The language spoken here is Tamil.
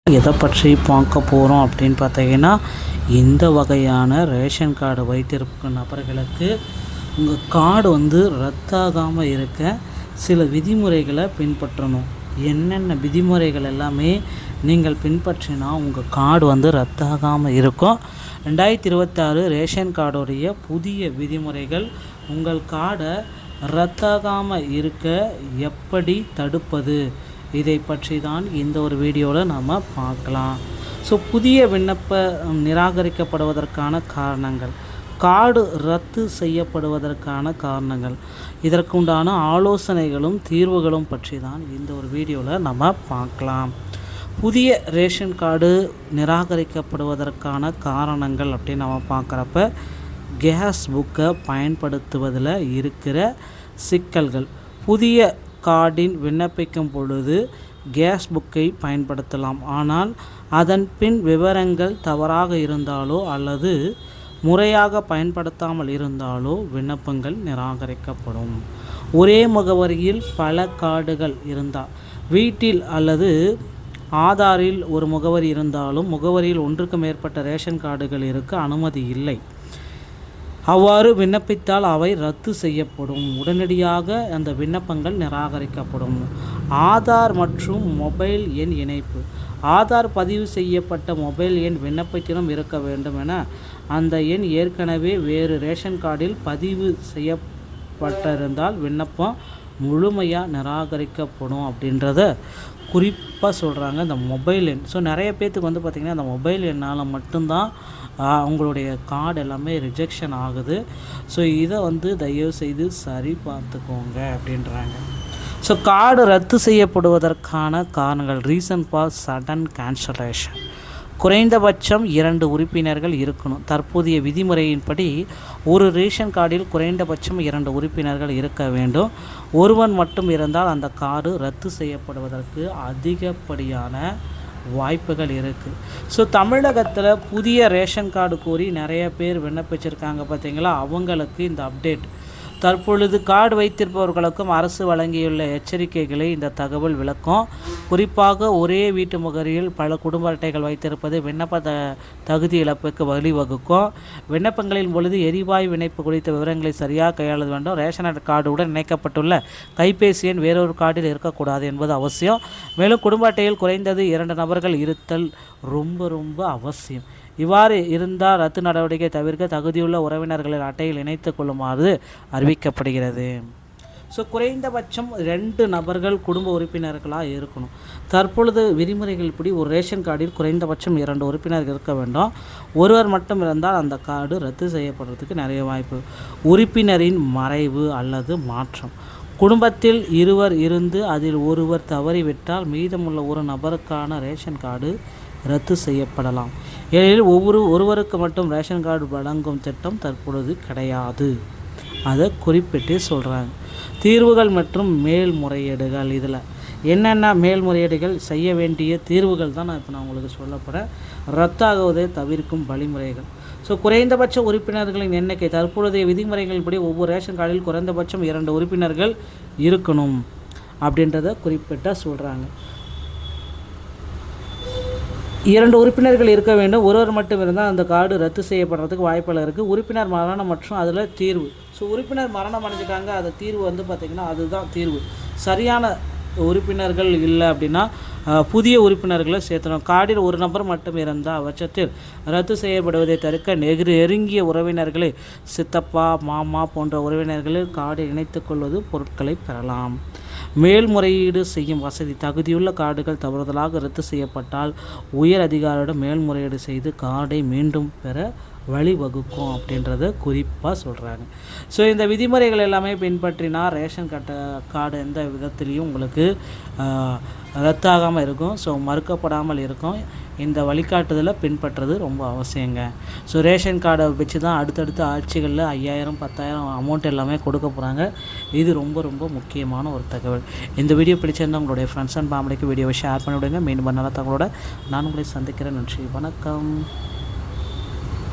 எதை பற்றி பார்க்க போகிறோம் அப்படின்னு பார்த்தீங்கன்னா, இந்த வகையான ரேஷன் கார்டு வைத்திருக்கும் நபர்களுக்கு உங்கள் கார்டு ரத்தாகாமல் இருக்க சில விதிமுறைகளை பின்பற்றணும். என்னென்ன விதிமுறைகள் எல்லாமே நீங்கள் பின்பற்றினா உங்கள் கார்டு ரத்தாகாமல் இருக்கும். 2026 ரேஷன் கார்டுடைய புதிய விதிமுறைகள் உங்கள் கார்டை ரத்தாகாமல் இருக்க எப்படி தடுப்பது, இதை பற்றி தான் இந்த ஒரு வீடியோவில் நாம் பார்க்கலாம். புதிய விண்ணப்பம் நிராகரிக்கப்படுவதற்கான காரணங்கள், கார்டு ரத்து செய்யப்படுவதற்கான காரணங்கள், இதற்குண்டான ஆலோசனைகளும் தீர்வுகளும் பற்றி தான் இந்த ஒரு வீடியோவில் நம்ம பார்க்கலாம். புதிய ரேஷன் கார்டு நிராகரிக்கப்படுவதற்கான காரணங்கள் அப்படின்னு நம்ம பார்க்குறப்ப, கேஸ் புக்கை பயன்படுத்துவதில் இருக்கிற சிக்கல்கள். புதிய கார்டின் விண்ணப்பிக்கும் பொழுது கேஸ் புக்கை பயன்படுத்தலாம். ஆனால் அதன் பின் விவரங்கள் தவறாக இருந்தாலோ அல்லது முறையாக பயன்படுத்தாமல் இருந்தாலோ விண்ணப்பங்கள் நிராகரிக்கப்படும். ஒரே முகவரியில் பல கார்டுகள் இருந்தால், வீட்டில் அல்லது ஆதாரில் ஒரு முகவரி இருந்தாலும் முகவரியில் ஒன்றுக்கு மேற்பட்ட ரேஷன் கார்டுகள் இருக்க அனுமதி இல்லை. அவ்வாறு விண்ணப்பித்தால் அவை ரத்து செய்யப்படும். உடனடியாக அந்த விண்ணப்பங்கள் நிராகரிக்கப்படும். ஆதார் மற்றும் மொபைல் எண் இணைப்பு. ஆதார் பதிவு செய்யப்பட்ட மொபைல் எண் விண்ணப்பத்திலும் இருக்க வேண்டும் என அந்த எண் ஏற்கனவே வேறு ரேஷன் கார்டில் பதிவு செய்யப்பட்டிருந்தால் விண்ணப்பம் முழுமையாக நிராகரிக்கப்படும் அப்படின்றத குறிப்பாக சொல்கிறாங்க. இந்த மொபைல் எண் நிறைய பேர்த்துக்கு பார்த்திங்கன்னா அந்த மொபைல் எண்ணால் மட்டும்தான் உங்களுடைய கார்டு எல்லாமே ரிஜெக்ஷன் ஆகுது. இதை தயவு செய்து சரி பார்த்துக்கோங்க அப்படின்றாங்க. கார்டு ரத்து செய்யப்படுவதற்கான காரணங்கள், ரீசன் ஃபார் சடன் கேன்சலேஷன். குறைந்தபட்சம் 2 உறுப்பினர்கள் இருக்கணும். தற்போதைய விதிமுறையின்படி ஒரு ரேஷன் கார்டில் குறைந்தபட்சம் 2 உறுப்பினர்கள் இருக்க வேண்டும். ஒருவன் மட்டும் இருந்தால் அந்த கார்டு ரத்து செய்யப்படுவதற்கு அதிகப்படியான வாய்ப்புகள் இருக்குது. தமிழகத்தில் புதிய ரேஷன் கார்டு கோரி நிறைய பேர் விண்ணப்பிச்சிருக்காங்க பார்த்தீங்களா. அவங்களுக்கு இந்த அப்டேட். தற்பொழுது கார்டு வைத்திருப்பவர்களுக்கும் அரசு வழங்கியுள்ள எச்சரிக்கைகளை இந்த தகவல் விளக்கும். குறிப்பாக ஒரே வீட்டு முகவரியில் பல குடும்ப அட்டைகள் வைத்திருப்பது விண்ணப்ப தகுதி இழப்புக்கு வழிவகுக்கும். விண்ணப்பங்களின் பொழுது எரிவாயு இணைப்பு குறித்த விவரங்களை சரியாக கையாள வேண்டும். ரேஷன் கார்டுடன் இணைக்கப்பட்டுள்ள கைபேசி எண் வேறொரு கார்டில் இருக்கக்கூடாது என்பது அவசியம். மேலும் குடும்ப அட்டையில் குறைந்தது 2 நபர்கள் இருத்தல் ரொம்ப அவசியம். இவ்வாறு இருந்தால் ரத்து நடவடிக்கை தவிர்க்க தகுதியுள்ள உறவினர்களின் அட்டையில் இணைத்து கொள்ளுமாறு அறிவிக்கப்படுகிறது. குறைந்தபட்சம் 2 நபர்கள் குடும்ப உறுப்பினர்களாக இருக்கணும். தற்பொழுது விதிமுறைகள் இப்படி ஒரு ரேஷன் கார்டில் குறைந்தபட்சம் 2 உறுப்பினர்கள் இருக்க வேண்டும். ஒருவர் மட்டும் இருந்தால் அந்த கார்டு ரத்து செய்யப்படுறதுக்கு நிறைய வாய்ப்பு. உறுப்பினரின் மறைவு அல்லது மாற்றம். குடும்பத்தில் இருவர் இருந்து அதில் ஒருவர் தவறிவிட்டால் மீதமுள்ள ஒரு நபருக்கான ரேஷன் கார்டு ரத்து செய்யப்படலாம். ஏனெனில் ஒருவருக்கு மட்டும் ரேஷன் கார்டு வழங்கும் திட்டம் தற்பொழுது கிடையாது. அதை குறிப்பிட்டு சொல்கிறாங்க. தீர்வுகள் மற்றும் மேல்முறையீடுகள். இதில் என்னென்ன மேல்முறையீடுகள் செய்ய வேண்டிய தீர்வுகள் தான் நான் உங்களுக்கு சொல்லப்படுறேன். ரத்தாகுவதை தவிர்க்கும் வழிமுறைகள். குறைந்தபட்ச உறுப்பினர்களின் எண்ணிக்கை. தற்பொழுதைய விதிமுறைகளின்படி ஒவ்வொரு ரேஷன் கார்டில் குறைந்தபட்சம் 2 உறுப்பினர்கள் இருக்கணும் அப்படின்றத குறிப்பிட்ட சொல்கிறாங்க. 2 உறுப்பினர்கள் இருக்க வேண்டும். ஒருவர் மட்டும் இருந்தால் அந்த கார்டு ரத்து செய்யப்படுறதுக்கு வாய்ப்புகள் இருக்குது. உறுப்பினர் மரணம் மற்றும் அதில் தீர்வு. உறுப்பினர் மரணம் அடைஞ்சிட்டாங்க, அது தீர்வு பார்த்திங்கன்னா அதுதான் தீர்வு. சரியான உறுப்பினர்கள் இல்லை அப்படின்னா புதிய உறுப்பினர்களை சேர்த்தணும். கார்டில் ஒரு நபர் மட்டும் இருந்தால் பட்சத்தில் ரத்து செய்யப்படுவதை தடுக்க நெருங்கிய உறவினர்களை சித்தப்பா மாமா போன்ற உறவினர்களில் கார்டில் இணைத்துக் கொள்வது பொருட்களை பெறலாம். மேல்முறையீடு செய்யும் வசதி. தகுதியுள்ள கார்டுகள் தவறுதலாக ரத்து செய்யப்பட்டால் உயர் அதிகாரியிடம் மேல்முறையீடு செய்து கார்டை மீண்டும் பெற வழிவகுக்கும் அப்படின்றத குறிப்பாக சொல்கிறாங்க. இந்த விதிமுறைகள் எல்லாமே பின்பற்றினா ரேஷன் கார்டு எந்த விதத்துலேயும் உங்களுக்கு ரத்தாகாமல் இருக்கும். மறுக்கப்படாமல் இருக்கும். இந்த வழிகாட்டுதலை பின்பற்றுறது ரொம்ப அவசியங்க. ரேஷன் கார்டை வச்சு தான் அடுத்தடுத்த ஆட்சிகளில் 5000 10,000 அமௌண்ட் எல்லாமே கொடுக்க போகிறாங்க. இது ரொம்ப முக்கியமான ஒரு தகவல். இந்த வீடியோ பிடிச்சிருந்தால் உங்களுடைய ஃப்ரெண்ட்ஸ் அண்ட் ஃபேமிலிக்கு வீடியோவை ஷேர் பண்ணிவிடுங்க. மீண்டும் நல்ல தகவலோட நான் உங்களை சந்திக்கிறேன். நன்றி, வணக்கம்.